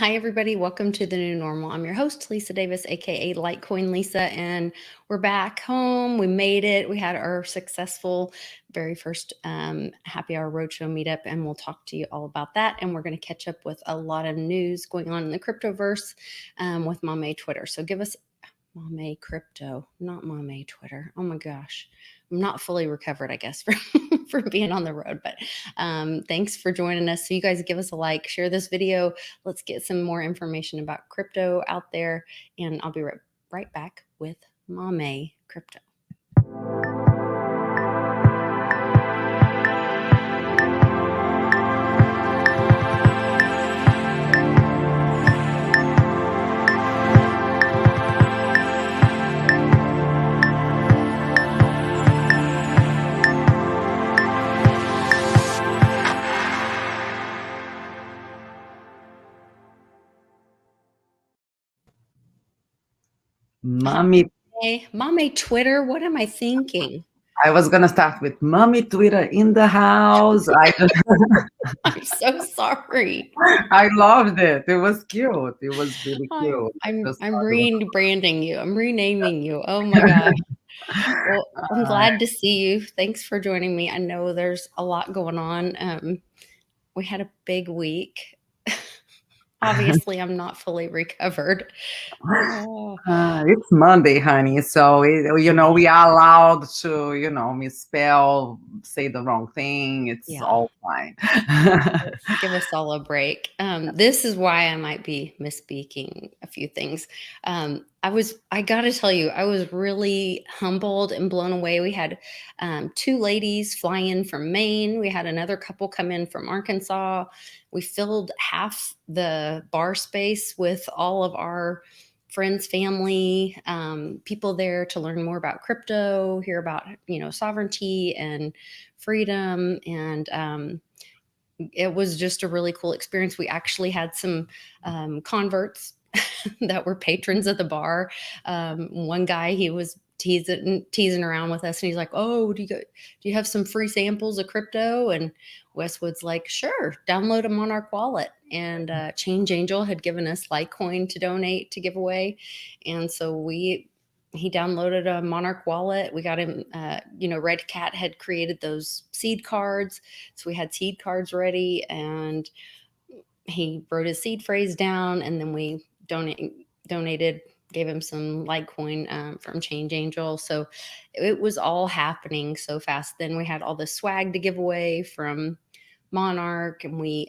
Hi, everybody. Welcome to the new normal. I'm your host, Lisa Davis, aka Litecoin Lisa, and we're back home. We made it. We had our successful very first happy hour roadshow meetup, and we'll talk to you all about that. And we're going to catch up with a lot of news going on in the cryptoverse with Mame Twitter. So give us Mame Crypto, not Mame Twitter. Oh my gosh. I'm not fully recovered, I guess, for being on the road, but thanks for joining us. So you guys give us a like, share this video. Let's get some more information about crypto out there. And I'll be right back with Mame Crypto. Mommy. Hey, Mame Twitter, what am I thinking? I was going to start with Mommy Twitter in the house. I'm so sorry. I loved it. It was cute. It was really cute. I'm rebranding you. I'm renaming you. Oh my gosh. Well, I'm glad to see you. Thanks for joining me. I know there's a lot going on. We had a big week. Obviously, I'm not fully recovered. It's Monday, honey. So, we are allowed to, misspell, say the wrong thing. It's all fine. Give us all a break. This is why I might be misspeaking a few things. I got to tell you, I was really humbled and blown away. We had 2 ladies fly in from Maine. We had another couple come in from Arkansas. We filled half the bar space with all of our friends, family, people there to learn more about crypto, hear about, sovereignty and freedom. And it was just a really cool experience. We actually had some converts that were patrons at the bar. One guy, he was teasing around with us, and he's like, "Oh, do you have some free samples of crypto?" And Westwood's like, "Sure, download them on our wallet." And Change Angel had given us Litecoin to donate to give away, and so he downloaded a Monarch wallet. We got him, Red Cat had created those seed cards. So we had seed cards ready, and he wrote his seed phrase down, and then we donated, gave him some Litecoin from Change Angel. So it was all happening so fast. Then we had all the swag to give away from Monarch, and we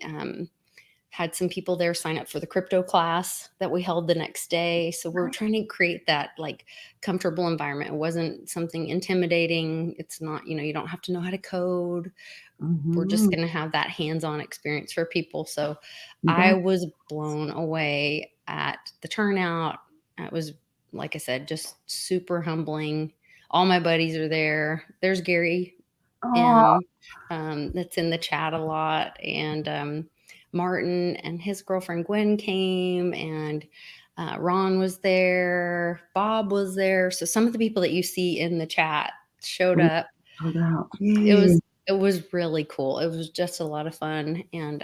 had some people there sign up for the crypto class that we held the next day. So we're trying to create that comfortable environment. It wasn't something intimidating. It's not, you don't have to know how to code. Mm-hmm. We're just going to have that hands-on experience for people. So I was blown away at the turnout. It was, like I said, just super humbling. All my buddies are there. There's Gary that's in the chat a lot. And Martin and his girlfriend Gwen came, and Ron was there, Bob was there. So some of the people that you see in the chat showed up. It was really cool. It was just a lot of fun. And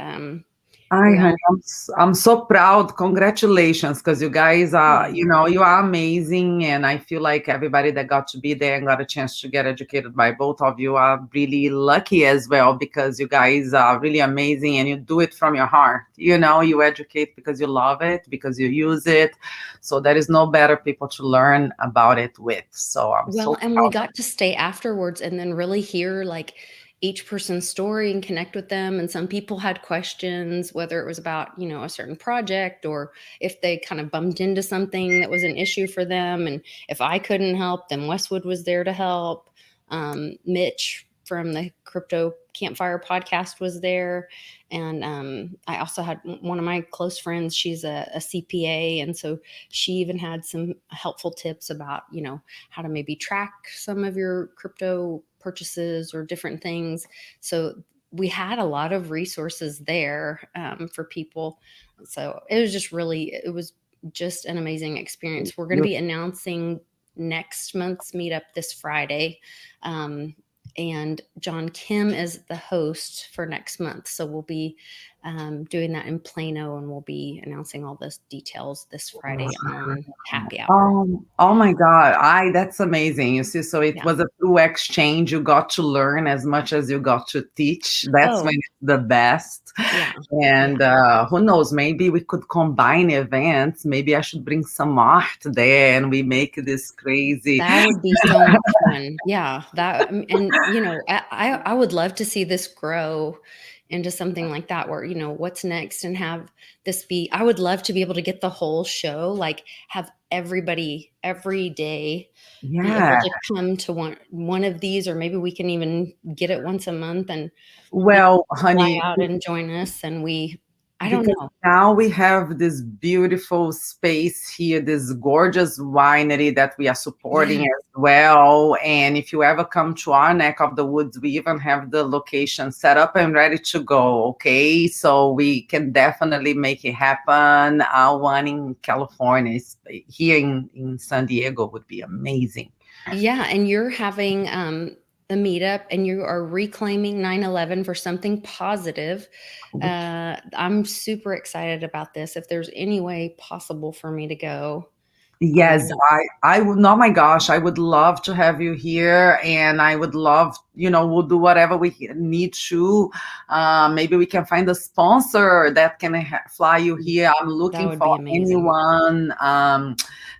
I'm so proud. Congratulations, because you guys are, you are amazing. And I feel like everybody that got to be there and got a chance to get educated by both of you are really lucky as well, because you guys are really amazing and you do it from your heart. You educate because you love it, because you use it. So there is no better people to learn about it with. So I'm so proud. And we got to stay afterwards and then really hear each person's story and connect with them. And some people had questions, whether it was about, a certain project, or if they kind of bumped into something that was an issue for them. And if I couldn't help, then Westwood was there to help. Mitch from the Crypto Campfire podcast was there. And I also had one of my close friends, she's a CPA. And so she even had some helpful tips about, how to maybe track some of your crypto purchases or different things. So we had a lot of resources there for people. So it was just an amazing experience. We're going to be announcing next month's meetup this Friday. And John Kim is the host for next month. So we'll be doing that in Plano, and we'll be announcing all those details this Friday on Happy Hour. Oh my God. That's amazing. You see, so it Yeah. was a true exchange. You got to learn as much as you got to teach. That's when Oh, it's the best. yeah. And who knows, maybe we could combine events. Maybe I should bring some art there and we make this crazy. That would be so much fun. Yeah, that and I would love to see this grow into something like that where, what's next and have this be I would love to be able to get the whole show, like have everybody every day be able Yeah. to come to one of these, or maybe we can even get it once a month and they Well, fly honey, out and join us and I don't because know. now we have this beautiful space here, this gorgeous winery that we are supporting Yeah. as well. And if you ever come to our neck of the woods, we even have the location set up and ready to go. Okay, so we can definitely make it happen. Our one in California here in San Diego would be amazing. Yeah, and you're having the meetup and you are reclaiming 9/11 for something positive. I'm super excited about this. If there's any way possible for me to go, I Yes, will. I would. Oh my gosh, I would love to have you here, and I would love, we'll do whatever we need to. Maybe we can find a sponsor that can fly you here. I'm That looking would for be amazing. anyone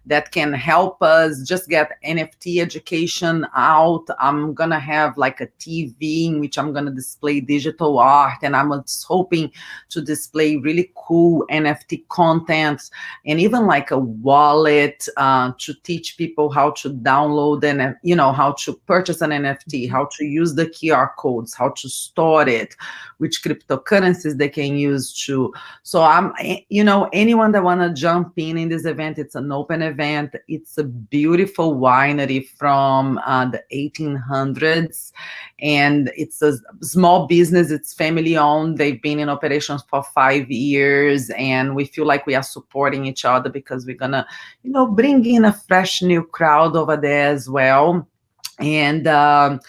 that can help us just get NFT education out. I'm gonna have like a TV in which I'm gonna display digital art, and I'm just hoping to display really cool NFT content and even like a wallet to teach people how to download and how to purchase an NFT, how to use the QR codes, how to store it, which cryptocurrencies they can use to. So anyone that want to jump in this event, it's an open event. It's a beautiful winery from the 1800s, and it's a small business. It's family owned. They've been in operations for 5 years, and we feel like we are supporting each other because we're gonna bring in a fresh new crowd over there as well. And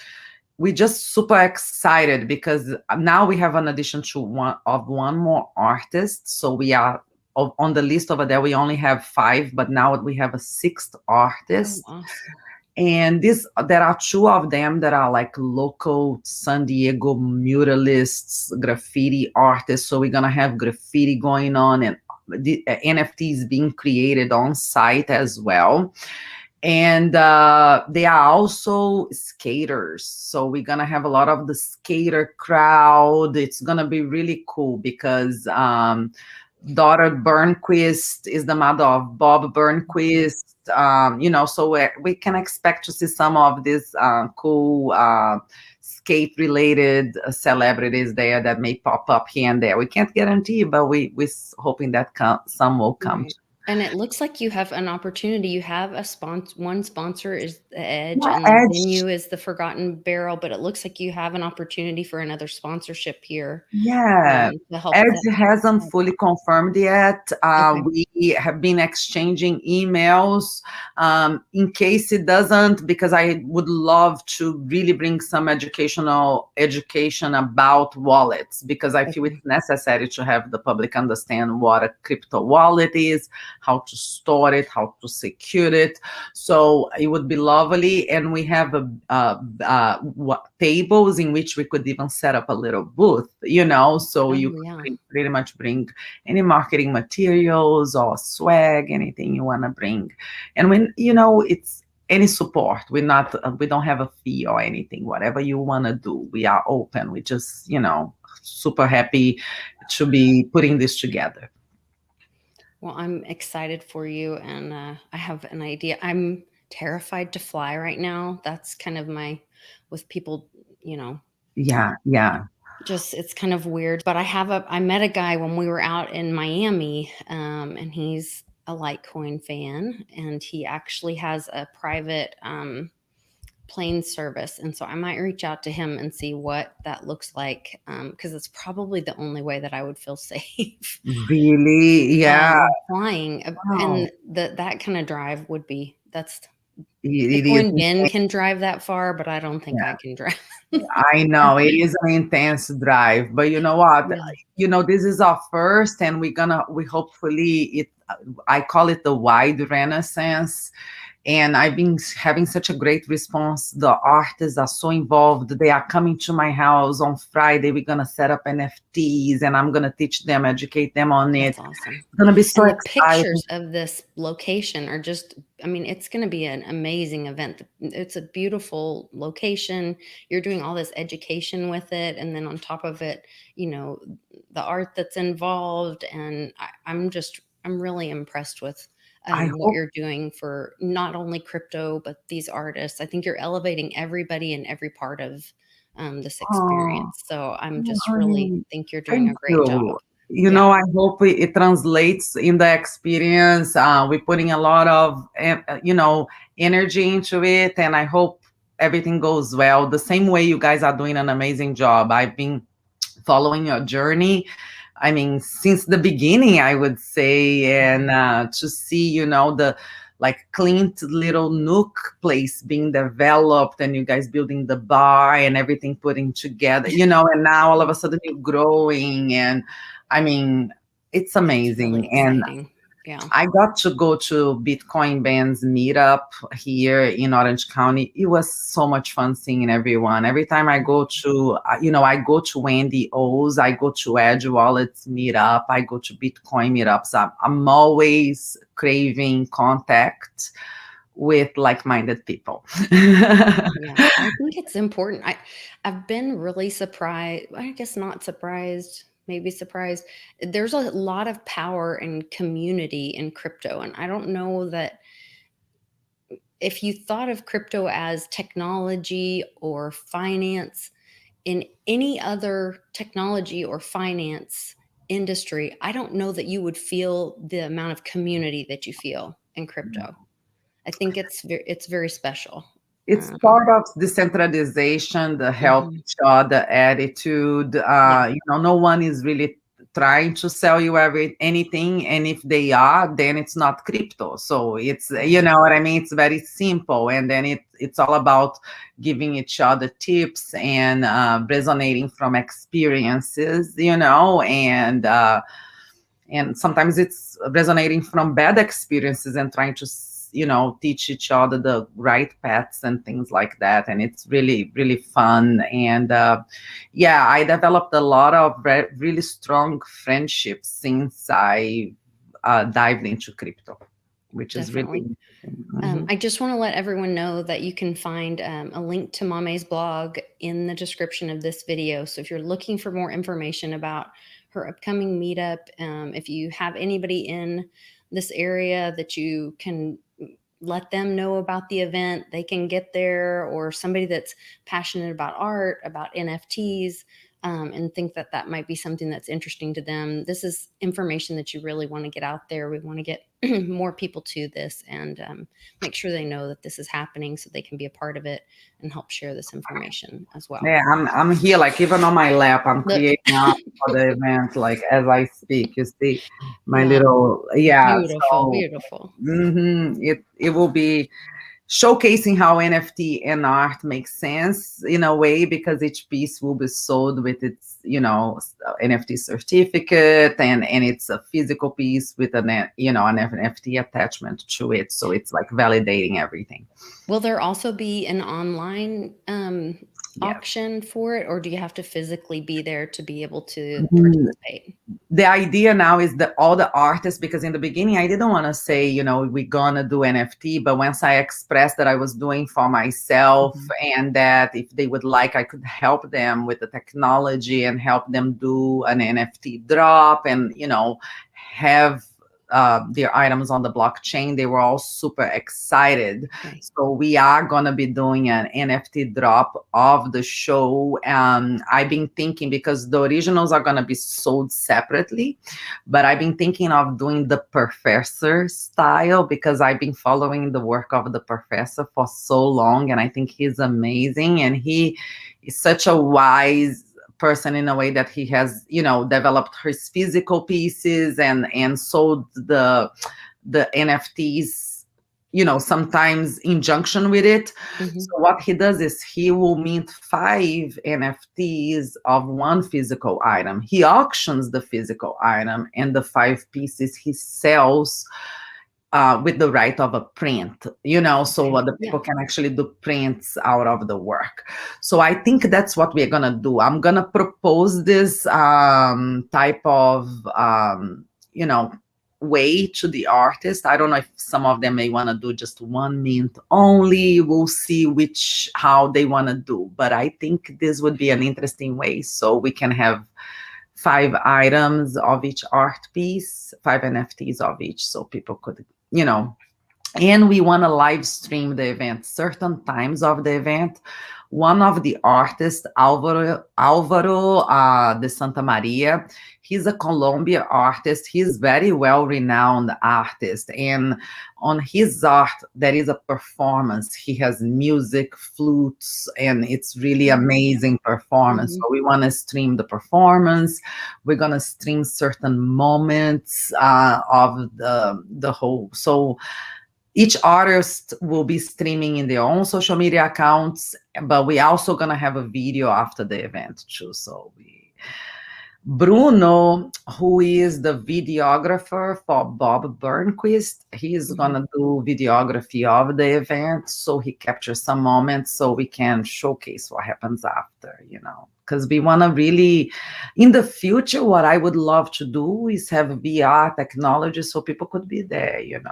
we're just super excited because now we have an addition to one more artist. So we are on the list over there. We only have 5, but now we have a 6th Oh, artist. awesome. And there are 2 of them that are like local San Diego muralists, graffiti artists. So we're gonna have graffiti going on and the NFTs being created on site as well. And they are also skaters. So we're gonna have a lot of the skater crowd. It's gonna be really cool because daughter Burnquist is the mother of Bob Burnquist. So we can expect to see some of these cool skate related celebrities there that may pop up here and there. We can't guarantee, but we're hoping that some will come. Right. And it looks like you have an opportunity. You have a one sponsor is the Edge, Yeah, and the Edge. venue is the Forgotten Barrel, but it looks like you have an opportunity for another sponsorship here Yeah, to help Edge that. hasn't fully confirmed yet. Okay. We have been exchanging emails. In case it doesn't, because I would love to really bring some education about wallets, because I feel Okay. it's necessary to have the public understand what a crypto wallet is, how to store it, how to secure it. So it would be lovely, and we have tables in which we could even set up a little booth, so Oh, you yeah. could pretty much bring any marketing materials or swag, anything you want to bring. And when it's any support, we don't have a fee or anything. Whatever you want to do, we are open. We just super happy to be putting this together. Well, I'm excited for you, and I have an idea. I'm terrified to fly right now. That's kind of with people, Yeah. just it's kind of weird. But I met a guy when we were out in Miami, and he's a Litecoin fan, and he actually has a private plane service, and so I might reach out to him and see what that looks like, because it's probably the only way that I would feel safe. Really? Yeah. Flying, Wow. and that kind of drive would be that's It is Bitcoin Ben insane. can drive that far, but I don't think Yeah. I can drive. I know it is an intense drive, but you know what? Yeah, This is our first, and we hopefully I call it the wide renaissance. And I've been having such a great response. The artists are so involved. They are coming to my house on Friday. We're gonna set up NFTs, and I'm gonna teach them, educate them on it. that's awesome. It's gonna be so And the exciting. pictures of this location are just, I mean, it's going to be an amazing event. It's a beautiful location. You're doing all this education with it. And then on top of it, the art that's involved. And I'm really impressed with I what hope. you're doing for not only crypto, but these artists. I think you're elevating everybody in every part of this Oh, experience. So I'm oh, just really honey, think you're doing thank a great job. you. Yeah. I hope it translates in the experience. We're putting a lot of, energy into it, and I hope everything goes well. The same way you guys are doing an amazing job. I've been following your journey. I mean, since the beginning, I would say, and to see, the like Clint little nook place being developed, and you guys building the bar and everything putting together, and now all of a sudden you're growing, and I mean, it's It's really amazing. And exciting. Yeah. I got to go to Bitcoin Band's meetup here in Orange County. It was so much fun seeing everyone. Every time I go to, I go to Wendy O's, I go to Edge Wallets meetup, I go to Bitcoin meetups. I'm always craving contact with like-minded people. Yeah. I think it's important. I've been really surprised. I guess not surprised, maybe surprised. There's a lot of power and community in crypto. And I don't know that if you thought of crypto as technology or finance, in any other technology or finance industry, I don't know that you would feel the amount of community that you feel in crypto. I think it's very special. It's Um, part of decentralization, the help mhm. each other attitude. Yeah, No one is really trying to sell you anything, and if they are, then it's not crypto. So it's, you right. know what I mean. It's very simple, and then it's all about giving each other tips and resonating from experiences, and sometimes it's resonating from bad experiences and trying to teach each other the right paths and things like that, and it's really really fun. And yeah, I developed a lot of really strong friendships since I dived into crypto, which is really Definitely. Mhm. I just want to let everyone know that you can find a link to Mame's blog in the description of this video. So if you're looking for more information about her upcoming meetup, if you have anybody in this area that you can let them know about the event, they can get there, or somebody that's passionate about art, about NFTs, and think that that might be something that's interesting to them. This is information that you really want to get out there. We want to get more people to this, and make sure they know that this is happening so they can be a part of it and help share this information as well. Yeah, I'm here, like even on my lap, I'm Look, creating art for the event, like as I speak. You see, my yeah, little, yeah. beautiful, So beautiful. it will be showcasing how NFT and art makes sense in a way, because each piece will be sold with its, NFT certificate, and it's a physical piece with an NFT attachment to it. So it's like validating everything. Will there also be an online Yeah. auction for it, or do you have to physically be there to be able to Mhm. participate? The idea now is that all the artists, because in the beginning I didn't want to say, we're gonna do NFT, but once I expressed that I was doing for myself, Mhm. and that if they would like, I could help them with the technology and help them do an NFT drop, and have their items on the blockchain. They were all super excited. Okay. So we are gonna be doing an NFT drop of the show. I've been thinking, because the originals are gonna be sold separately, but I've been thinking of doing the professor style, because I've been following the work of the professor for so long, and I think he's amazing, and he is such a wise person in a way that he has, developed his physical pieces and sold the NFTs sometimes injunction with it. So Mhm. what he does is he will mint 5 NFTs of one physical item. He auctions the physical item, and the 5 pieces he sells with the right of a print, so Okay. what the Yeah. people can actually do prints out of the work. So I think that's what we're gonna do. I'm gonna propose this type of you know way to the artist. I don't know if some of them may want to do just one mint only. We'll see how they want to do, but I think this would be an interesting way, so we can have 5 items of each art piece, 5 NFTs of each, so people could, you know, and we want to live stream the event certain times of the event. One of the artists, Alvaro de Santa Maria, he's a Colombian artist. He's very well renowned artist, and on his art there is a performance. He has music, flutes, and it's really amazing performance. Mhm. So we want to stream the performance. We're gonna stream certain moments of the whole. So each artist will be streaming in their own social media accounts, but we also gonna have a video after the event too. Bruno, who is the videographer for Bob Burnquist, he's Mhm. gonna do videography of the event, so he captures some moments so we can showcase what happens after, because we want to really, in the future, what I would love to do is have VR technology so people could be there, if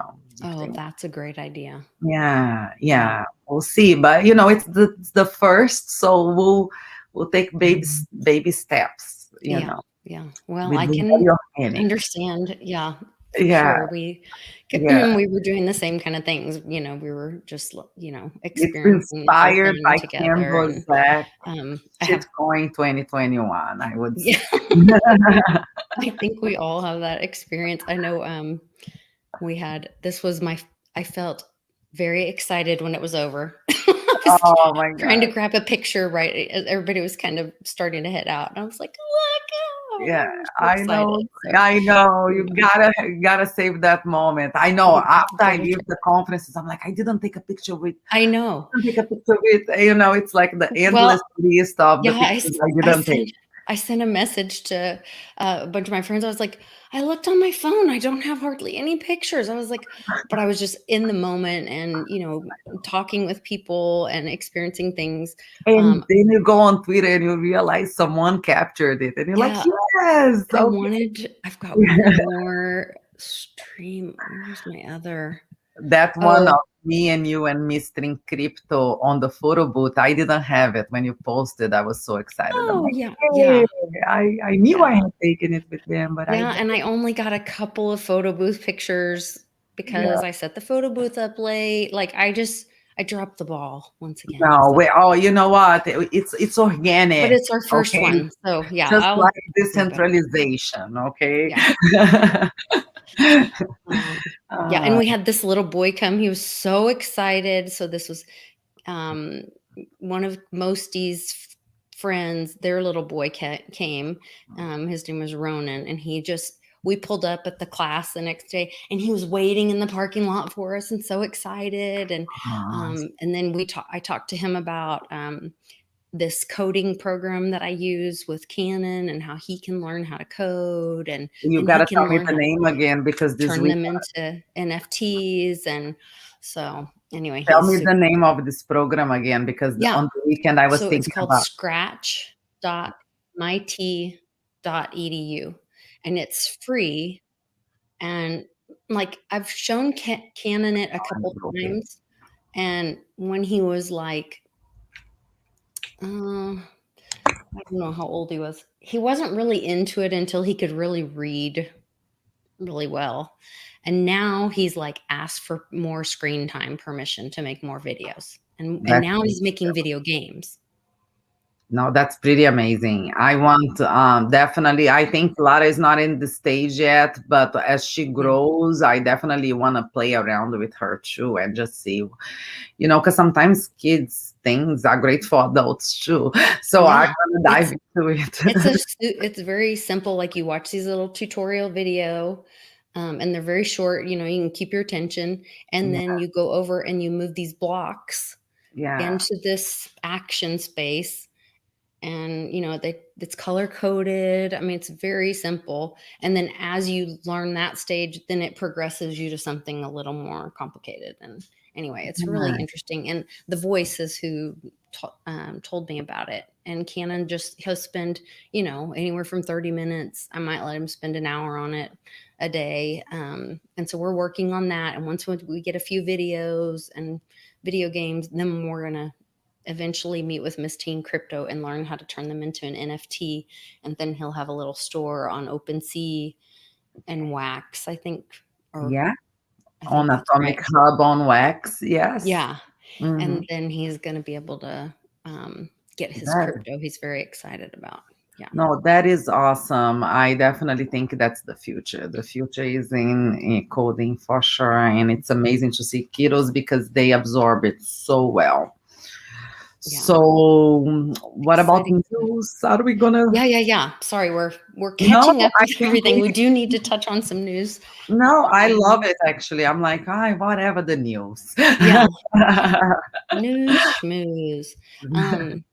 Oh, they. that's a great idea. Yeah, Yeah. yeah, we'll see. But it's the first, so we'll take baby steps, Yeah. Yeah. Well, with I the can very organic. understand. Yeah, for Yeah, sure. We yeah. we were doing the same kind of things. We were just It's experiencing the whole inspired thing by Ken together. And Bozak, I have, Shitcoin 2021, I would say. yeah. I think we all have that experience. I know. We had this was my. I felt very excited when it was over. I was Oh my trying to God. grab a picture right as everybody was kind of starting to head out, and I was like, "Look!" Yeah, I was so I excited. know. So, I know. You you know, gotta save that moment. I know. you After I gotta leave the conferences, I'm like, I didn't take a picture with. I know. Take a picture with. It's like the endless Well, list of the yeah, pictures I didn't take. I sent a message to a bunch of my friends. I was like, "I looked on my phone. I don't have hardly any pictures." I was like, but I was just in the moment and, talking with people and experiencing things. And Um, then you go on Twitter and you realize someone captured it, and you're like, yeah, yes, okay. I've got one more stream. Where's my other? That one of Oh, me and you and Mr. in Crypto on the photo booth, I didn't have it when you posted. I was so excited. I'm oh, like, yeah, hey, yeah, I knew I yeah. had taken it with them, but I Yeah, don't. and I only got a couple of photo booth pictures Yeah. because I set the photo booth up late. Like I dropped the ball once again. No, So, you know what? It's but organic, it's our first okay? one. So yeah, Just like I'll do better. decentralization, okay? Yeah. Um, yeah, and Uh, we had this little boy come. He was so excited. So this was um one of Mosty's friends, their little boy came. His name was Ronan, and we pulled up at the class the next day, and he was waiting in the parking lot for us, and so excited. And then I talked to him about this coding program that I use with Canon and how he can learn how to code, and you then he gotta tell can me learn the how to name again because this turn week, them into NFTs. And so anyway, tell he's me the super. name of this program again because Yeah. on the weekend I was So it's thinking called about. scratch.mit.edu, and it's free. And like I've shown Canon it a couple Okay. times, and when he was like, I don't know how old he was. He wasn't really into it until he could really read really well. And now he's like asked for more screen time permission to make more videos. And That's now he's making video games. No, that's pretty amazing. I want definitely. I think Lara is not in the stage yet, but as she Yeah. grows, I definitely want to play around with her too and just see, because sometimes kids things are great for adults too. So Yeah. I'm gonna dive It's into it. it's very simple. Like you watch these little tutorial video. And they're very short. You can keep your attention, and Yeah. then you go over and you move these blocks Yeah. into this action space. And it's color coded. I mean, it's very simple. And then as you learn that stage, then it progresses you to something a little more complicated. And anyway, it's really Yeah. interesting. And the voice is who told me about it. And Cannon he'll spend anywhere from 30 minutes. I might let him spend an hour on it a day. And so we're working on that. And once we get a few videos and video games, then we're gonna eventually meet with Miss Teen Crypto and learn how to turn them into an NFT. And then he'll have a little store on OpenSea and Wax, I think. Or Yeah. I On think that's Atomic right. Hub on Wax. Yes. Yeah. Mhm. And then he's going to be able to get his That crypto he's very excited about. Yeah. No, that is awesome. I definitely think that's the future. The future is in coding for sure, and it's amazing to see kiddos because they absorb it so well. Yeah. So, what about Exciting. news? Are we gonna? Yeah. Sorry, we're No, catching up I with think everything. We do need to touch on some news. no, I love Um, it actually. I'm like, hi, whatever the news. yeah. Yeah. News schmooze. Um,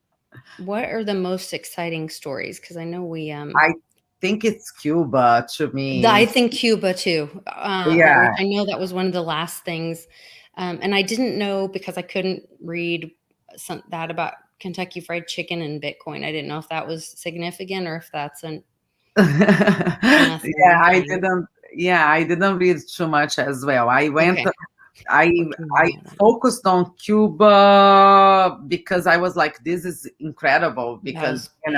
what are the most exciting stories? Because I know we I think it's Cuba to I me. think Cuba too, which Yeah. I know that was one of the last things. And I didn't know because I couldn't read that about Kentucky Fried Chicken and Bitcoin. I didn't know if that was significant or if that's Yeah, nothing I thing. didn't. Yeah, I didn't read too much as well. I went. Okay. I What do you I know then? focused on Cuba because I was like, this is incredible That because was big.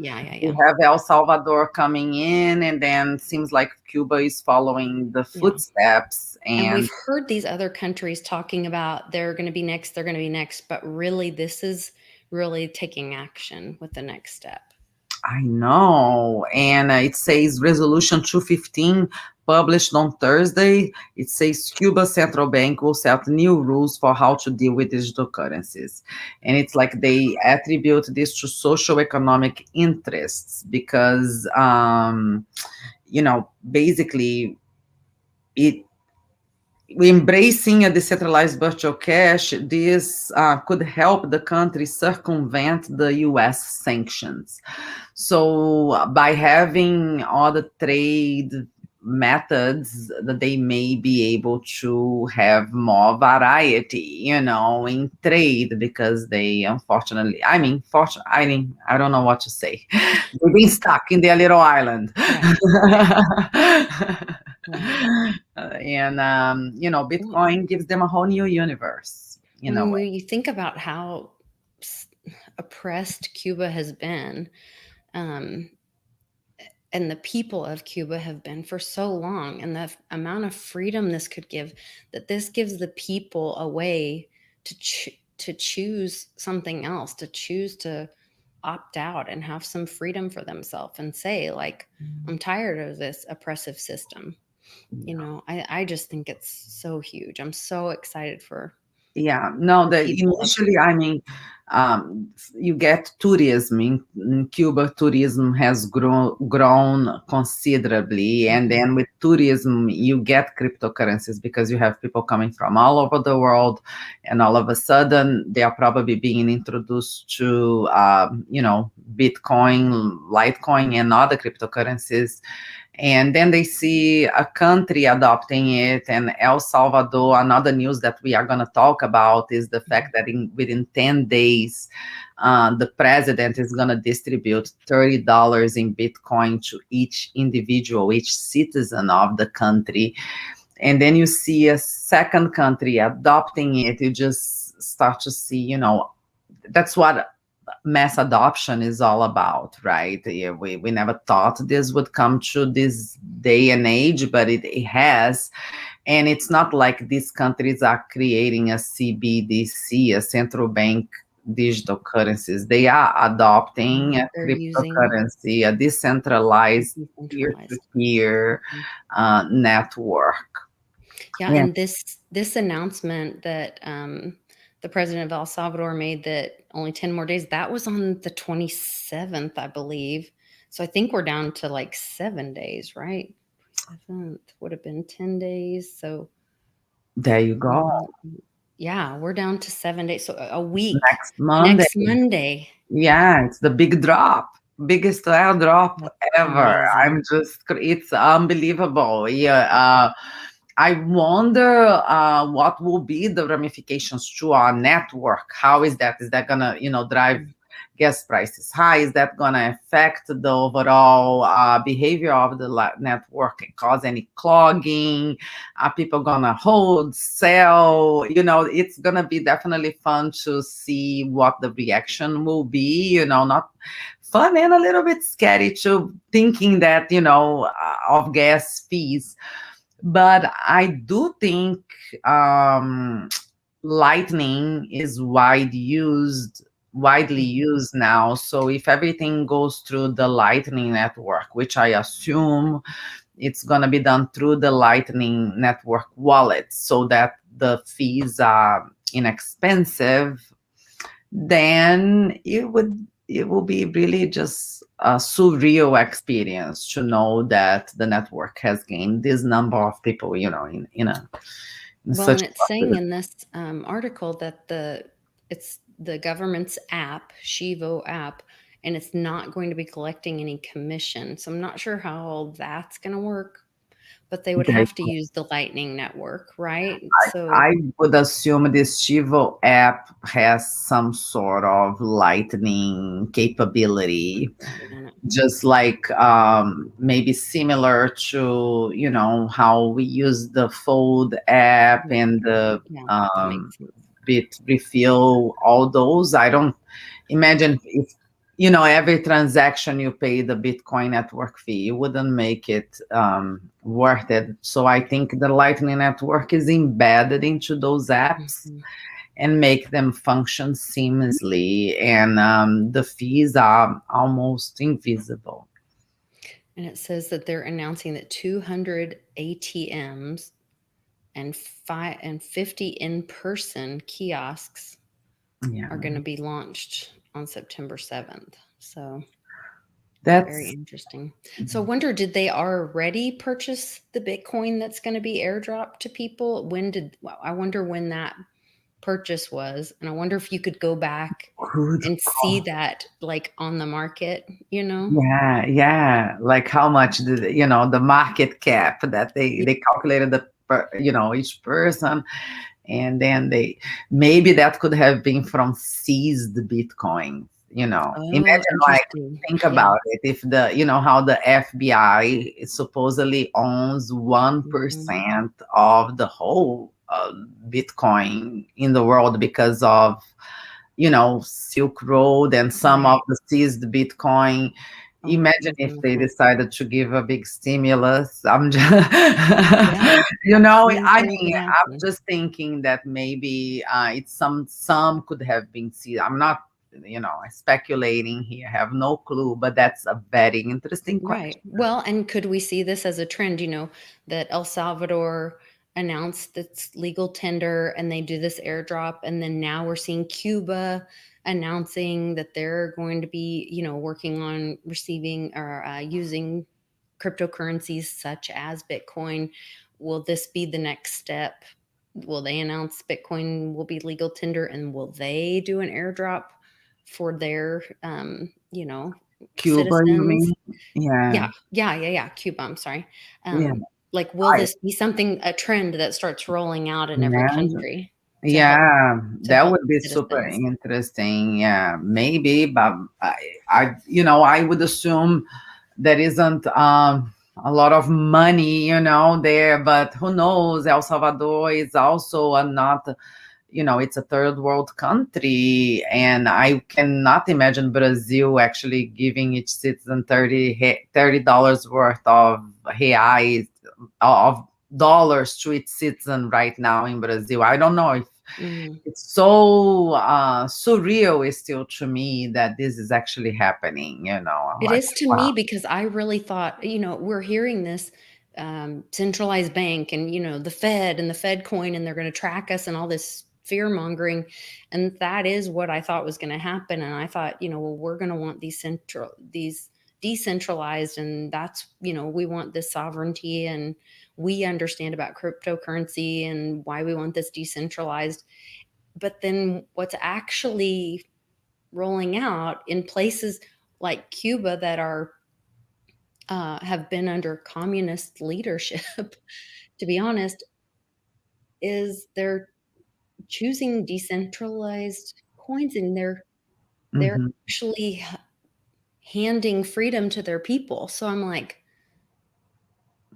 Yeah. we have El Salvador coming in, and then seems like Cuba is following the Yeah. footsteps. And And we've heard these other countries talking about they're going to be next, they're going to be next, but really this is really taking action with the next step. I know. And it says Resolution 215 published on Thursday. It says Cuba Central Bank will set new rules for how to deal with digital currencies. And it's like they attribute this to social economic interests because, basically, it embracing a decentralized virtual cash, this could help the country circumvent the US sanctions. So, by having other trade methods, that they may be able to have more variety, in trade because they unfortunately, I don't know what to say. They've been stuck in their little island. Right. Right. And Well, Bitcoin gives them a whole new universe I in a mean, way. when you think about how s- oppressed Cuba has been, um, and the people of Cuba have been for so long, and the amount of freedom this could give, that this gives the people a way to choose something else, to choose to opt out and have some freedom for themselves and say, like, I'm tired of this oppressive system. I just think it's so huge. I'm so excited for Yeah, no, the the people of initially, Cuba. you get tourism in Cuba. Tourism has grown considerably, and Mhm. then with tourism, you get cryptocurrencies because you have people coming from all over the world, and all of a sudden, they are probably being introduced to, Bitcoin, Litecoin, and other cryptocurrencies, and then they see a country adopting it. And El Salvador, another news that we are going to talk about is the fact that within 10 days, the president is going to distribute $30 in Bitcoin to each individual, each citizen of the country. And then you see a second country adopting it. You just start to see, that's what mass adoption is all about, right? Yeah, we never thought this would come to this day and age, but it has. And it's not like these countries are creating a CBDC, a central bank digital currencies. They are adopting a They're using cryptocurrency, a decentralized decentralized. peer-to-peer Mhm. network. Yeah, Yeah. and this announcement that the president of El Salvador made, that only 10 more days, that was on the 27th, I believe. So I think we're down to like 7 days, right? 7th would have been 10 days. So, There you go. yeah, we're down to 7 days. So a week Next Monday. next Monday. Yeah, it's the big drop, biggest airdrop That's ever. amazing. It's unbelievable. Yeah, I wonder what will be the ramifications to our network. How is that? Is that gonna, drive gas prices high? Is that gonna affect the overall behavior of the network and cause any clogging? Are people gonna hold, sell? It's gonna be definitely fun to see what the reaction will be. Not fun and a little bit scary to thinking that of gas fees, but I do think Lightning is widely used now. So if everything goes through the Lightning network, which I assume it's gonna be done through the Lightning network wallet, so that the fees are inexpensive, then it will be really just a surreal experience to know that the network has gained this number of people, in Well, such and it's saying a in this article that it's the government's app, Shivo app, and it's not going to be collecting any commission. So I'm not sure how that's going to work, but they would there. have to use the Lightning network, right? So I would assume this Chivo app has some sort of lightning capability, on it. just like maybe similar to how we use the Fold app and the Yeah, that makes sense. Bit refill, all those. I don't imagine if every transaction you pay the Bitcoin network fee, you wouldn't make it worth it. So I think the Lightning network is embedded into those apps Mhm. and make them function seamlessly, and the fees are almost invisible. And it says that they're announcing that 200 ATMs and 50 in-person kiosks Yeah, are going to be launched on September 7th. So very that's interesting. So I wonder, did they already purchase the Bitcoin that's going to be airdropped to people? I wonder when that purchase was. And I wonder if you could go back good. and see that like on the market, you know? Yeah, yeah. Like how much the market cap that Yeah. they calculated each person, and then they maybe that could have been from seized Bitcoin. Oh, Imagine, like, interesting. think Yeah. about it. If how the FBI supposedly owns Mhm. 1% of the whole Bitcoin in the world because of Silk Road and some of Right. the seized Bitcoin. Oh, that's Imagine if they wonderful. decided to give a big stimulus. I'm just, Yeah. I Anything mean, could I'm happen. just thinking that maybe it's some could have been seized. I'm not, speculating here. I have no clue, but that's a very interesting Right. question. Well, and could we see this as a trend, that El Salvador announced its legal tender and they do this airdrop, and then now we're seeing Cuba announcing that they're going to be, working on receiving or using cryptocurrencies such as Bitcoin. Will this be the next step? Will they announce Bitcoin will be legal tender, and will they do an airdrop for their, Cuba, you citizens? mean? Yeah, Yeah, Cuba, I'm sorry. yeah. Like, will I this be a trend that starts rolling out in every imagine. country to help Yeah, to that help would be super citizens? interesting. Yeah, maybe, but I would assume there isn't a lot of money, there. But who knows? El Salvador is also not, it's a third world country, and I cannot imagine Brazil actually giving each citizen $30 worth of reais of dollars to its citizen right now in Brazil. I don't know if Mhm. it's so surreal still to me that this is actually happening. I'm It like, is to wow. me because I really thought, we're hearing this centralized bank and, the Fed and the Fed coin, and they're going to track us and all this fear mongering. And that is what I thought was going to happen. And I thought, well, we're going to want these decentralized, and that's, we want this sovereignty, and we understand about cryptocurrency and why we want this decentralized. But then what's actually rolling out in places like Cuba that are have been under communist leadership, to be honest, is they're choosing decentralized coins, and they're Mhm. actually handing freedom to their people. So I'm like,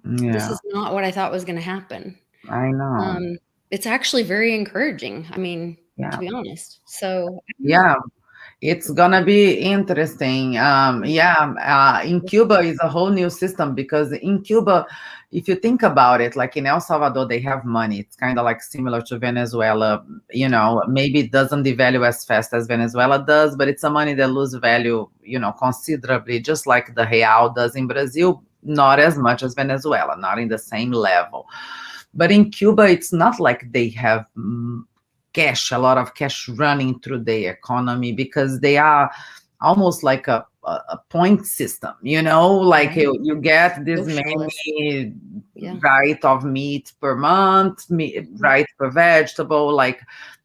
this Yeah, is not what I thought was going to happen. I know. It's actually very encouraging. I mean, to Yeah. be honest. So I don't know. Yeah. It's gonna be interesting. Yeah, in Cuba is a whole new system because in Cuba, if you think about it, like in El Salvador, they have money. It's kind of like similar to Venezuela. Maybe it doesn't devalue as fast as Venezuela does, but it's a money that loses value, considerably, just like the real does in Brazil. Not as much as Venezuela, not in the same level. But in Cuba, it's not like they have cash, a lot of cash running through the economy because they are almost like a point system, like Right. you get this Socialist. many Yeah. right of meat per month, right per vegetable. Like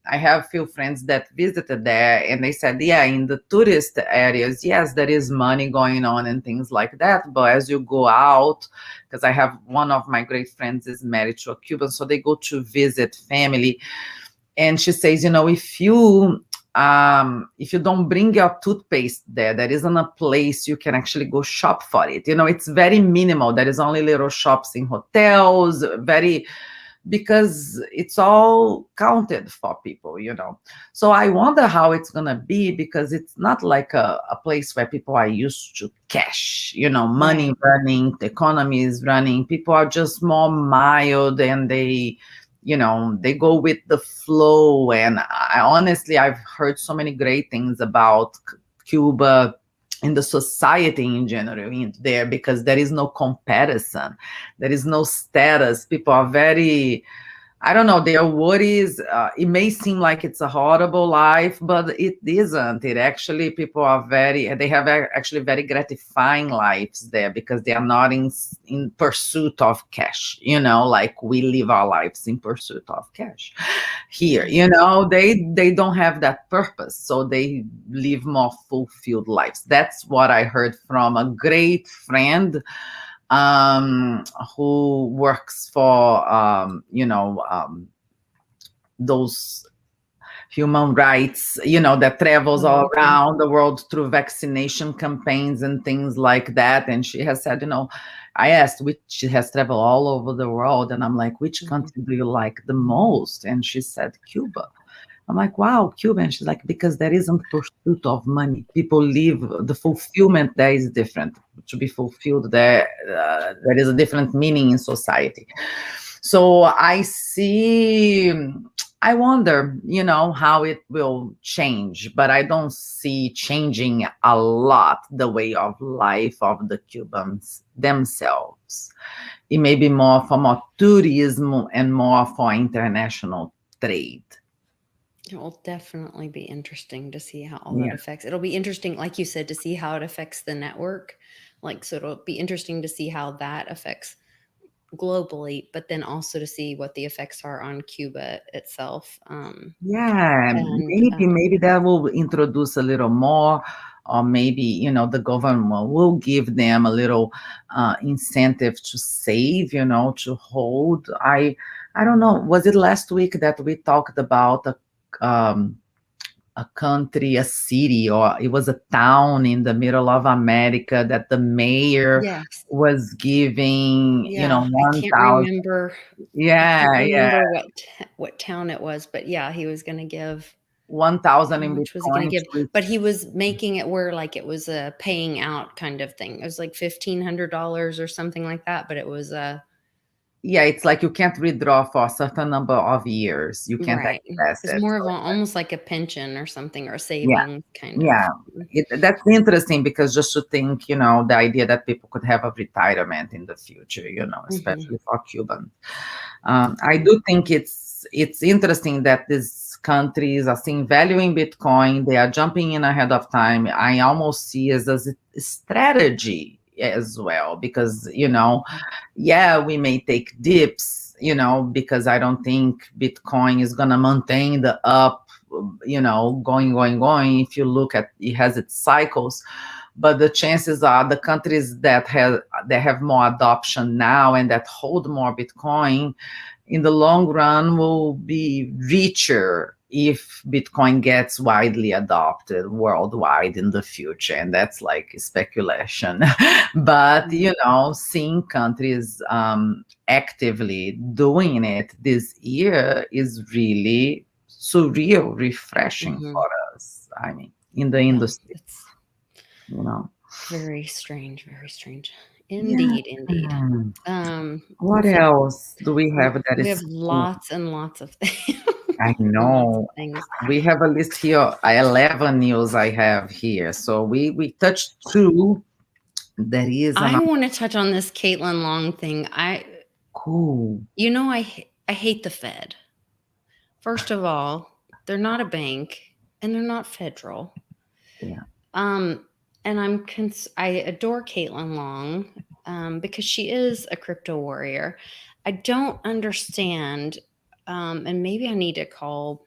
I have few friends that visited there and they said, yeah, in the tourist areas, yes, there is money going on and things like that. But as you go out, because I have one of my great friends is married to a Cuban, so they go to visit family, and she says, if you don't bring your toothpaste there isn't a place you can actually go shop for it. It's very minimal. There is only little shops in hotels, because it's all counted for people. So I wonder how it's gonna be, because it's not like a place where people are used to cash, money Right. running, the economy is running. People are just more mild, and they go with the flow. And I've heard so many great things about Cuba in the society in general in there, because there is no comparison, there is no status. People are very, I don't know, their worries. It may seem like it's a horrible life, but it isn't. It actually, they have actually very gratifying lives there, because they are not in pursuit of cash, like we live our lives in pursuit of cash here. Right. They don't have that purpose. So they live more fulfilled lives. That's what I heard from a great friend who works for those human rights, that travels Oh, all okay. around the world through vaccination campaigns and things like that. And she has said, I asked, which she has traveled all over the world, and I'm like, which Mhm. country do you like the most? And she said, Cuba. I'm like, wow, Cuba. And she's like, because there isn't pursuit of money. People live, the fulfillment there is different. To be fulfilled there is a different meaning in society. So I wonder, how it will change, but I don't see changing a lot the way of life of the Cubans themselves. It may be more for more tourism and more for international trade. It will definitely be interesting to see how all that Yeah. affects. It'll be interesting, like you said, to see how it affects the network. Like, so it'll be interesting to see how that affects globally, but then also to see what the effects are on Cuba itself. Yeah, And maybe that will introduce a little more, or maybe the government will give them a little incentive to save, to hold. I don't know. Was it last week that we talked about a country, a city, or it was a town in the middle of America that the mayor yes, was giving, yeah, I 1,000. can't Yeah, yeah, remember what town it was, but yeah, he was going to give. 1,000 How in much was he going Bitcoin to give? to. But he was making it where like it was a paying out kind of thing. It was like $1,500 or something like that, but it was Yeah, it's like you can't withdraw for a certain number of years. You can't right. access It's it. more So, of almost like a pension or something, or yeah, savings kind of. yeah. That's interesting, because just to think, the idea that people could have a retirement in the future, Mhm. especially for Cubans. I do think it's interesting that this countries are seeing value in Bitcoin. They are jumping in ahead of time. I almost see it as a strategy as well, because, yeah, we may take dips, because I don't think Bitcoin is going to maintain the up, going. If you look at, it has its cycles, but the chances are the countries that have more adoption now and that hold more Bitcoin in the long run will be richer if Bitcoin gets widely adopted worldwide in the future. And that's like speculation. But, seeing countries actively doing it this year is really surreal, refreshing for us. I mean, in the industry, It's very strange, very strange. Yeah. Indeed. What else do we have that We is have lots and lots of things. I know. We have a list here, 11 news I have here. So we touched two. There is I want to touch on this Caitlyn Long thing. Cool. I hate the Fed. First of all, they're not a bank and they're not federal. Yeah. And I adore Caitlyn Long because she is a crypto warrior. I don't understand, and maybe I need to call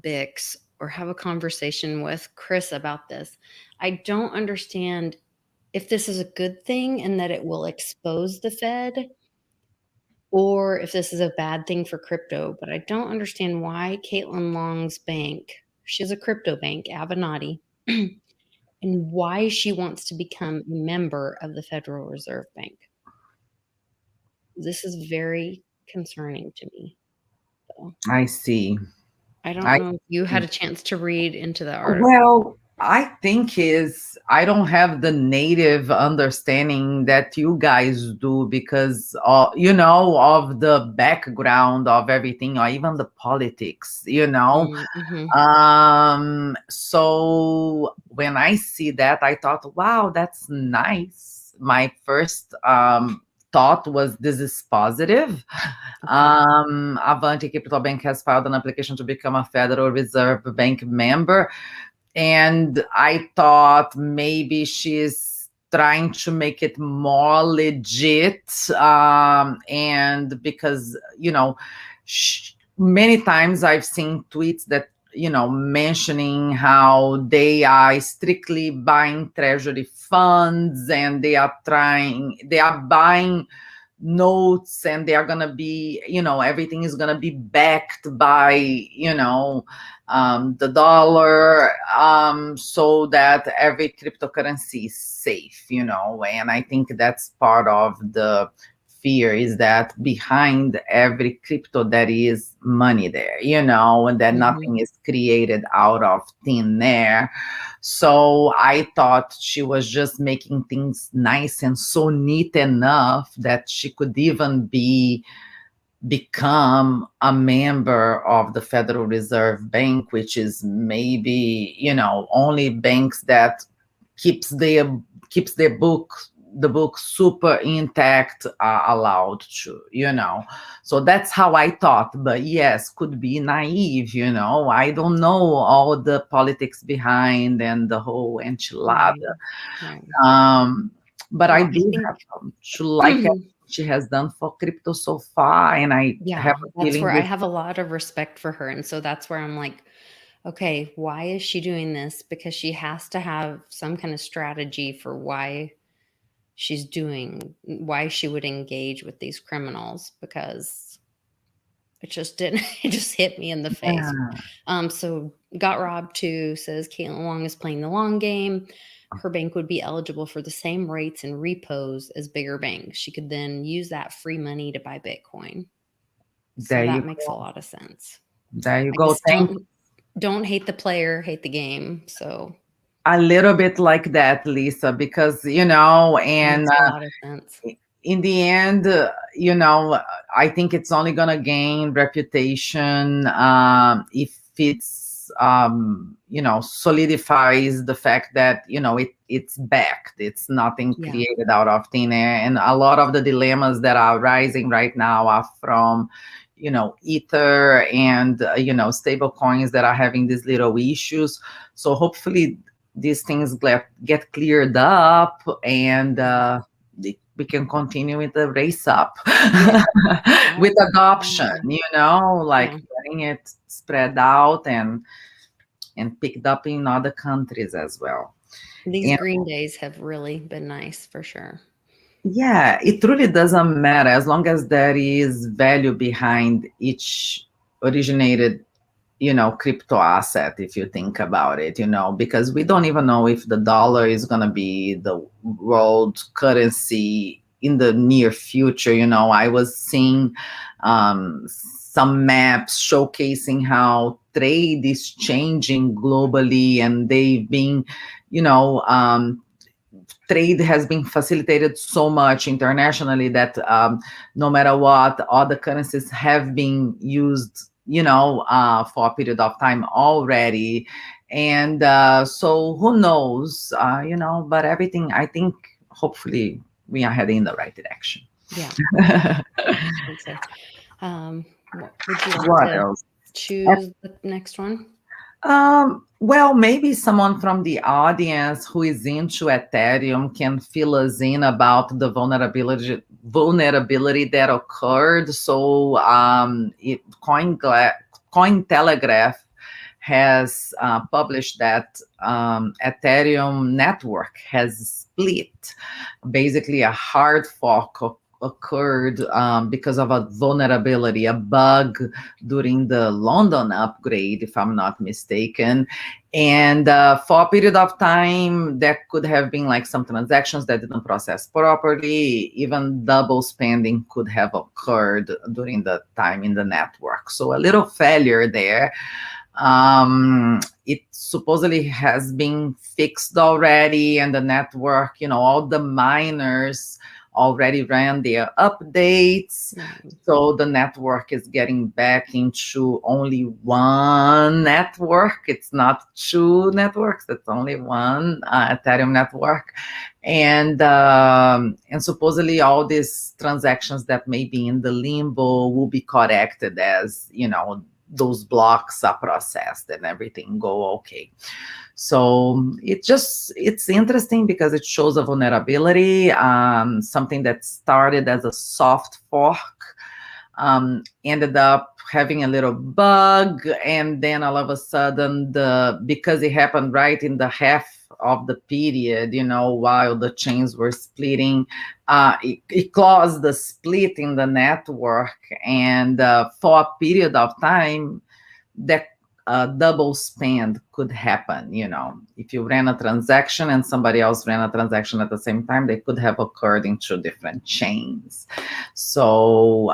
Bix or have a conversation with Chris about this. I don't understand if this is a good thing and that it will expose the Fed, or if this is a bad thing for crypto. But I don't understand why Caitlyn Long's bank, she has a crypto bank, Avenatti, and why she wants to become a member of the Federal Reserve Bank. This is very concerning to me. So, I see. I don't know if you had a chance to read into the article. Well, I think I don't have the native understanding that you guys do, because of the background of everything, or even the politics. So when I see that, I thought, wow, that's nice. My first thought was, this is positive. Avanti Capital Bank has filed an application to become a Federal Reserve Bank member. And I thought maybe she's trying to make it more legit. And because, many times I've seen tweets that, mentioning how they are strictly buying treasury funds, and they are buying notes, and they are going to be, everything is going to be backed by, the dollar, so that every cryptocurrency is safe, and I think that's part of the fear, is that behind every crypto there is money there, and that nothing is created out of thin air. So I thought she was just making things nice and so neat enough that she could even become a member of the Federal Reserve Bank, which is maybe, only banks that keeps the book super intact are allowed to, So that's how I thought. But yes, could be naive, I don't know all the politics behind and the whole enchilada. Right. But I do have to like what she has done for crypto so far, and I have a that's feeling where I have a lot of respect for her. And so that's where I'm like, okay, why is she doing this? Because she has to have some kind of strategy for why she would engage with these criminals, because it just didn't, it just hit me in the face. So Got Robbed Too says Caitlyn Long is playing the long game. Her bank would be eligible for the same rates and repos as bigger banks. She could then use that free money to buy Bitcoin. So that makes a lot of sense. There you go. Don't hate the player, hate the game. So a little bit like that, Lisa, because and makes a lot of sense. In the end, I think it's only gonna gain reputation if it's solidifies the fact that it's backed. It's nothing created out of thin air, and a lot of the dilemmas that are rising right now are from Ether and stable coins that are having these little issues. So hopefully these things get cleared up, and we can continue with the race up. Yeah, With adoption, absolutely. like Yeah. getting it spread out and picked up in other countries as well. These And green days have really been nice for sure. yeah, it really doesn't matter as long as there is value behind each originated, crypto asset, if you think about it, because we don't even know if the dollar is going to be the world currency in the near future. I was seeing some maps showcasing how trade is changing globally, and they've been, trade has been facilitated so much internationally that no matter what, other currencies have been used, for a period of time already. And so who knows, but everything, I think, hopefully we are heading in the right direction. Yeah, I think so. Would you like What to else? choose the next one? Well, maybe someone from the audience who is into Ethereum can fill us in about the vulnerability that occurred. So, Cointelegraph has published that Ethereum network has split. Basically, a hard fork occurred because of a vulnerability, a bug during the London upgrade, if I'm not mistaken. And for a period of time, there could have been like some transactions that didn't process properly. Even double spending could have occurred during the time in the network. So a little failure there. It supposedly has been fixed already, and the network, all the miners already ran their updates. So the network is getting back into only one network. It's not two networks, it's only one Ethereum network. And supposedly all these transactions that may be in the limbo will be corrected as, those blocks are processed and everything go okay. So it's interesting because it shows a vulnerability, something that started as a soft fork, ended up having a little bug, and then all of a sudden, because it happened right in the half of the period, while the chains were splitting, it caused the split in the network, and for a period of time, that double spend could happen. If you ran a transaction and somebody else ran a transaction at the same time, they could have occurred in two different chains. So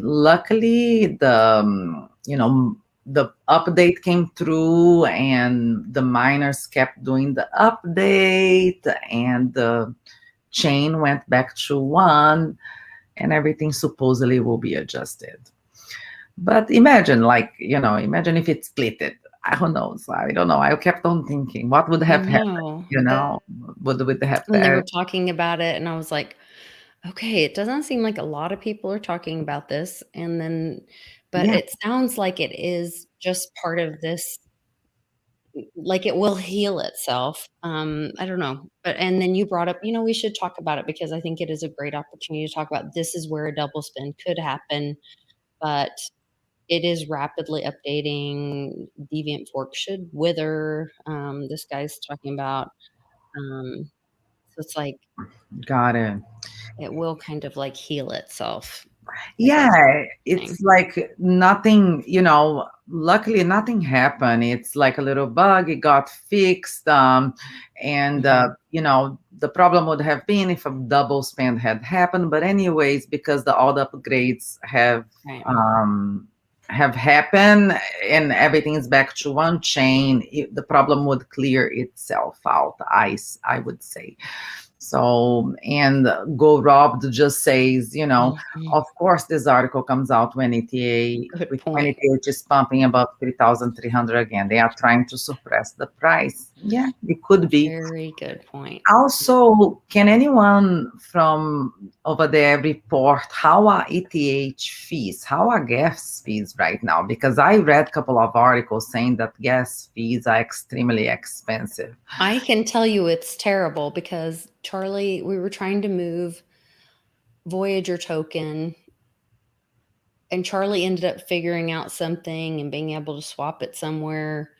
luckily, the update came through, and the miners kept doing the update, and the chain went back to one, and everything supposedly will be adjusted. But imagine if it split it. Who knows? I don't know. I kept on thinking, what would have happened? Would have when they were talking about it, and I was like, okay, it doesn't seem like a lot of people are talking about this. And then, but yeah, it sounds like it is just part of this, like it will heal itself. I don't know. But and then you brought up, we should talk about it because I think it is a great opportunity to talk about this is where a double spend could happen, but it is rapidly updating. Deviant fork should wither. This guy's talking about. So it's like got it. it will kind of like heal itself, I guess. Yeah, it's like nothing, luckily nothing happened. It's like a little bug, it got fixed. And, the problem would have been if a double spend had happened. But anyways, because all the upgrades Right. have happened and everything is back to one chain, the problem would clear itself out, I would say. So, and Go Robbed just says, of course, this article comes out when Good point. ETH is pumping about 3,300 again. They are trying to suppress the price. Yeah, it could be. Very good point. Also, can anyone from over there report how are ETH fees, how are gas fees right now? Because I read a couple of articles saying that gas fees are extremely expensive. I can tell you it's terrible because Charlie, we were trying to move Voyager token, and Charlie ended up figuring out something and being able to swap it somewhere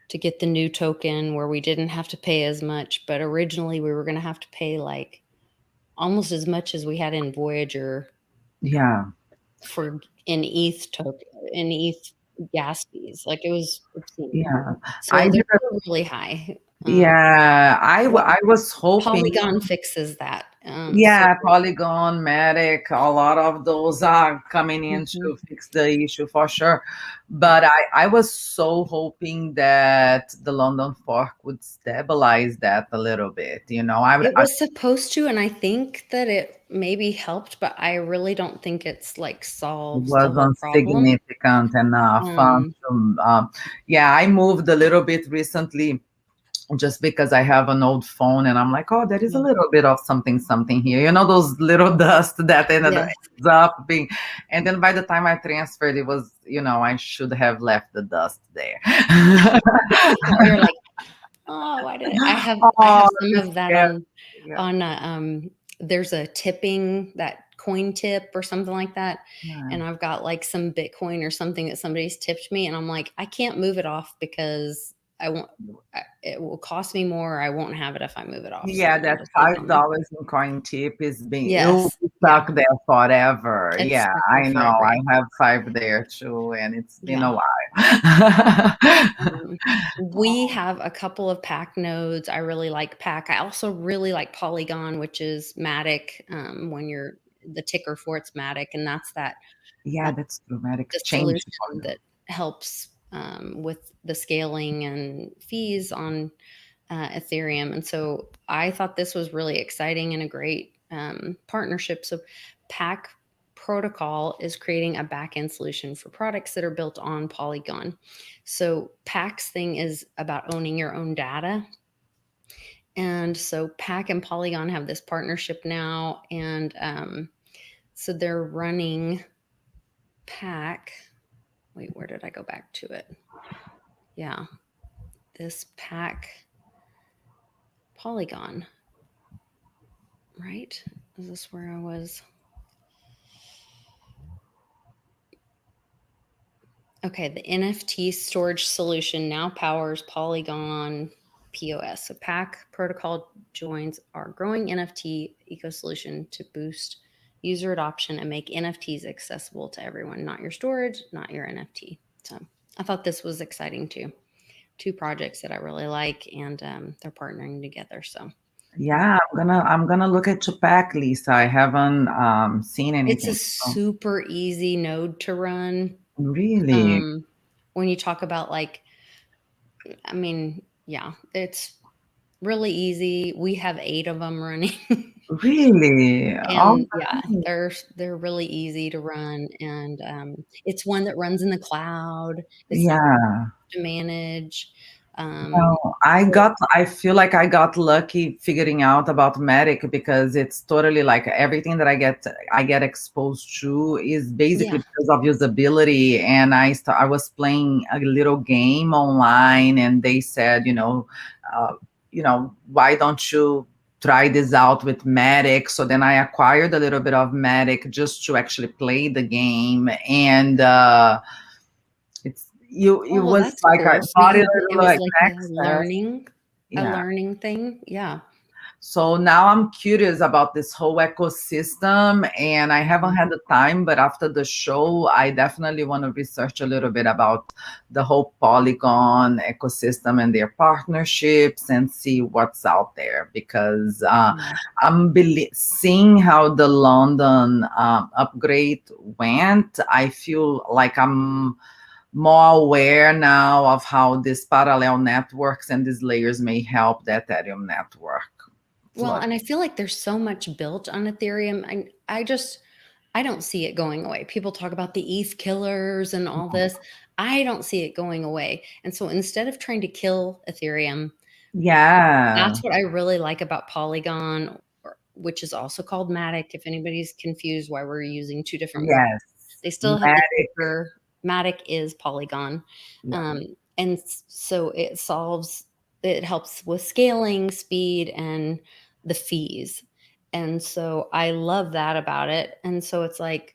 to get the new token where we didn't have to pay as much. But originally we were going to have to pay like almost as much as we had in Voyager Yeah. for in ETH token, in ETH gas fees. Like it was obscene. Yeah. So I they're did a, still really high. yeah, What I was hoping. Polygon fixes that. So Yeah, Polygon, Matic, a lot of those are coming in to mhm. fix the issue for sure. But I was so hoping that the London fork would stabilize that a little bit. It was supposed to, and I think that it maybe helped, but I really don't think it's like solves the whole wasn't problem. significant enough. Um, Yeah, I moved a little bit recently just because I have an old phone and I'm like, oh, there is a yeah. little bit of something, something here. Those little dust that Yes. ends up being. And then by the time I transferred, it was, I should have left the dust there. You're like, oh, why did I Oh, have some this of that scared. on Yeah. there's a tipping, that coin tip or something like that, Yeah. and I've got like some Bitcoin or something that somebody's tipped me, and I'm like, I can't move it off because it will cost me more. I won't have it if I move it off, so Yeah, I'm that just five leaving it. dollars in coin tip is being it will Yes. be Yeah. stuck there forever. It's Yeah, stuck there I know. forever. I have five there too, and it's been Yeah. a while. We have a couple of pack nodes. I really like pack. I also really like Polygon, which is Matic. When you're the ticker for it's Matic, and that's Yeah, that's dramatic the change for solution them. that helps with the scaling and fees on Ethereum. And so I thought this was really exciting and a great partnership. So Pack Protocol is creating a backend solution for products that are built on Polygon. So Pack's thing is about owning your own data. And so Pack and Polygon have this partnership now. And so they're running Pack. Wait, where did I go back to it? Yeah, this Pack Polygon, right? Is this where I was? Okay, the NFT storage solution now powers Polygon POS. So Pack Protocol joins our growing NFT eco solution to boost user adoption and make NFTs accessible to everyone, not your storage, not your NFT. So I thought this was exciting too. Two projects that I really like, and they're partnering together. So Yeah, I'm gonna look at your pack, Lisa. I haven't seen it's a anything. So super easy node to run. really, Um, when you talk about like, I mean, yeah, it's really easy. We have 8 of them running. really. Oh, And yeah, they're really easy to run, and it's one that runs in the cloud. It's yeah. to manage. No, So I feel like I got lucky figuring out about Medic because it's totally like everything that I get exposed to is basically yeah, because of usability. And I was playing a little game online, and they said, uh, why don't you try this out with Medic? So then I acquired a little bit of Medic just to actually play the game, and it oh, well, was that's like I cool. So bought it a it little was like like access. a Yeah. learning thing. Yeah. So now I'm curious about this whole ecosystem, and I haven't Mhm. had the time, but after the show, I definitely want to research a little bit about the whole Polygon ecosystem and their partnerships and see what's out there because Yeah. seeing how the London upgrade went. I feel like I'm more aware now of how these parallel networks and these layers may help the Ethereum network Well, flourish. and I feel like there's so much built on Ethereum. I don't see it going away. People talk about the ETH killers and all this. I don't see it going away. And so instead of trying to kill Ethereum, Yeah. that's what I really like about Polygon which is also called Matic. If anybody's confused why we're using two different words, Yes. they still have the ticker. Matic is Polygon. Yeah. And so it helps with scaling, speed, and the fees. And so I love that about it. And so it's like,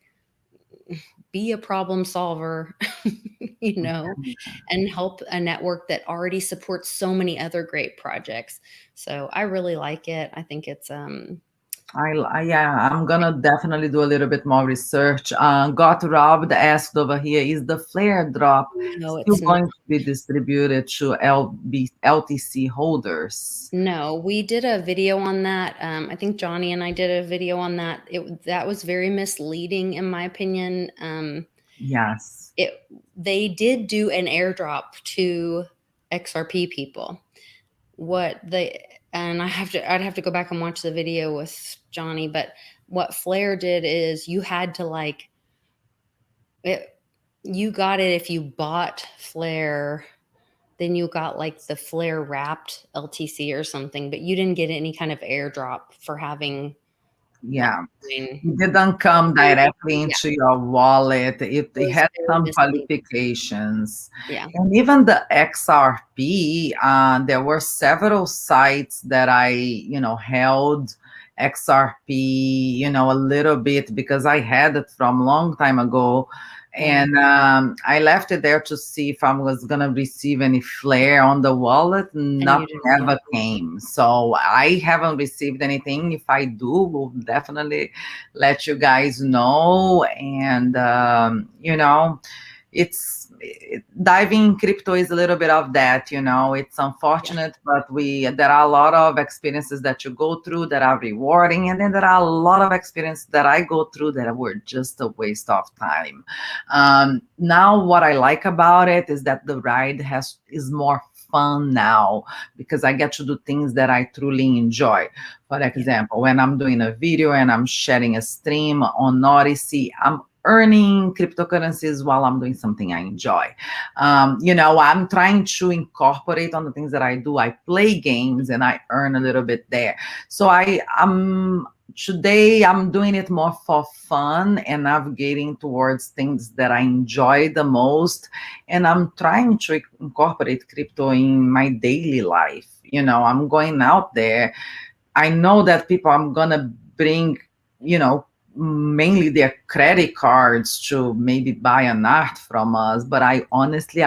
be a problem solver, and help a network that already supports so many other great projects. So I really like it. I think it's Yeah, I'm gonna definitely do a little bit more research. Got robbed asked over here, is the flare drop no, still it's not. going to be distributed to LTC holders? No, we did a video on that. I think Johnny and I did a video on that. That was very misleading, in my opinion. Yes. They did do an airdrop to XRP people. And I'd have to go back and watch the video with Johnny, but what Flare did is you had to like it. You got it if you bought Flare. Then you got like the Flare wrapped LTC or something, but you didn't get any kind of airdrop for having Yeah. Bitcoin. It didn't come directly Yeah, into your wallet. It it was had very some misleading. qualifications. Yeah. And even the XRP, there were several sites that I, held XRP, a little bit because I had it from a long time ago. And I left it there to see if I was going to receive any flare on the wallet. And you Nothing didn't ever came. So I haven't received anything. If I do, we'll definitely let you guys know. And, diving in crypto is a little bit of that, it's unfortunate, but there are a lot of experiences that you go through that are rewarding, and then there are a lot of experiences that I go through that were just a waste of time. Now what I like about it is that the ride is more fun now because I get to do things that I truly enjoy. For example, when I'm doing a video and I'm sharing a stream on Odyssey, I'm earning cryptocurrencies while I'm doing something I enjoy. I'm trying to incorporate on the things that I do. I play games and I earn a little bit there. So today I'm doing it more for fun and navigating towards things that I enjoy the most. And I'm trying to incorporate crypto in my daily life. I'm going out there. I know that people I'm going to bring, mainly their credit cards to maybe buy an art from us, but I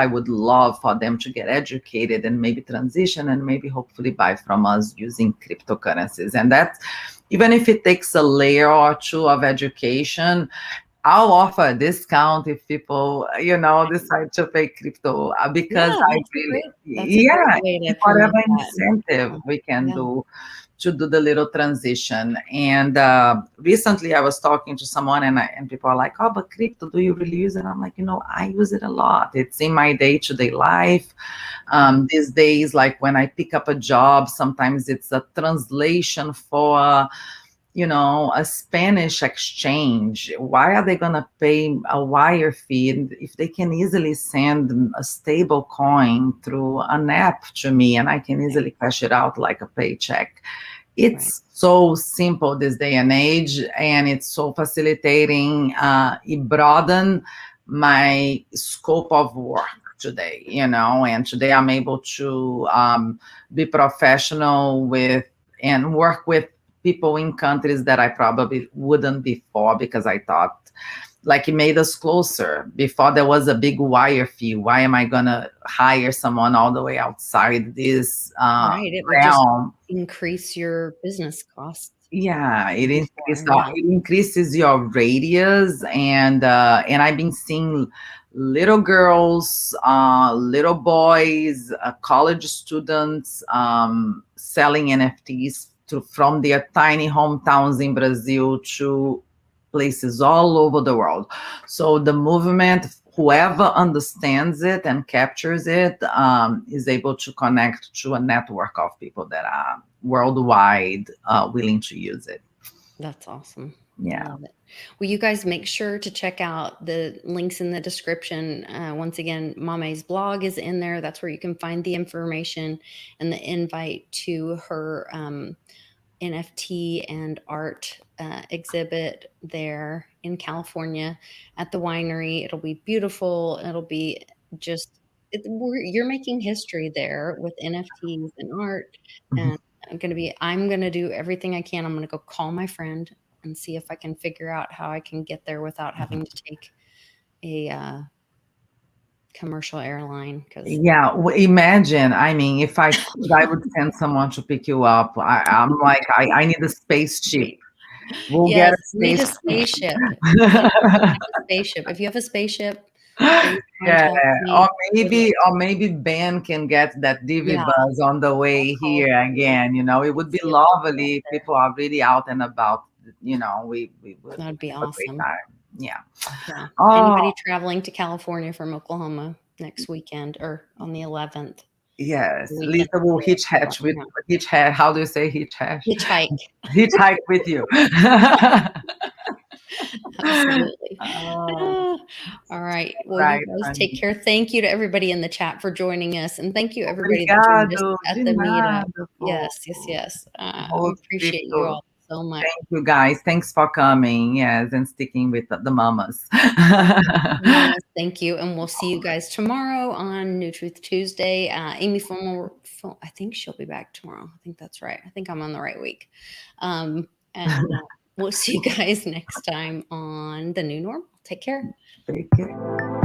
would love for them to get educated and maybe transition and maybe hopefully buy from us using cryptocurrencies. And that's, even if it takes a layer or two of education, I'll offer a discount if people, decide to pay crypto because Yeah, I that's really, great. That's a great way to whatever promote that. incentive we can Yeah. do to do the little transition. And recently I was talking to someone and people are like, oh, but crypto, do you really use it? I'm like, I use it a lot. It's in my day-to-day life. These days, like when I pick up a job, sometimes it's a translation for a Spanish exchange. Why are they going to pay a wire fee if they can easily send a stable coin through an app to me and I can easily cash it out like a paycheck? It's so simple this day and age, and it's so facilitating. It broadened my scope of work today, and today I'm able to be professional with and work with people in countries that I probably wouldn't before because I thought like it made us closer. Before there was a big wire fee. Why am I gonna hire someone all the way outside this It would just realm? increase your business costs. Yeah, Yeah. it increases your radius, and I've been seeing little girls, little boys, college students selling NFTs from their tiny hometowns in Brazil to places all over the world. So the movement, whoever understands it and captures it, is able to connect to a network of people that are worldwide willing to use it. That's awesome. Yeah. I love it. Well, you guys make sure to check out the links in the description. Once again, Mame's blog is in there. That's where you can find the information and the invite to her NFT and art exhibit there in California at the winery. It'll be beautiful. It'll be just, you're making history there with NFTs and art. Mhm. And I'm going to do everything I can. I'm going to go call my friend and see if I can figure out how I can get there without having to take a commercial airline, because Yeah, imagine. I mean, if I could, I would send someone to pick you up. I'm like, I need a spaceship. We'll get yes, a we need a spaceship. spaceship. We need to have a spaceship. If you have a spaceship, please Yeah, contact me. Would love or maybe Ben can get that Divi Yeah, buzz on the I'll way call here you again. You know, it and would be see if I can get lovely if there. people are really out and about. You know, we would That'd be have a great awesome. time. Yeah. Yeah. Oh, Anybody traveling to California from Oklahoma next weekend or on the 11th, yes. the weekend Lisa will before, hitch let hatch me with know. hitch hatch. How do you say hitch hatch? Hitchhike. Hitchhike with you. Absolutely. Oh, Ah, all right. Well, you right, guys take honey. care. Thank you to everybody in the chat for joining us. And thank you, everybody that joined us Obrigado, at de the meetup. nada, Yes, yes, fofo. yes. We appreciate you Rosito. all so much. Thank you, guys. Thanks for coming. Yes, and sticking with the mamas. Yes, thank you. And we'll see you guys tomorrow on New Truth Tuesday. Amy I think she'll be back tomorrow. I think that's right. I think I'm on the right week. And we'll see you guys next time on The New Normal. Take care. Take care.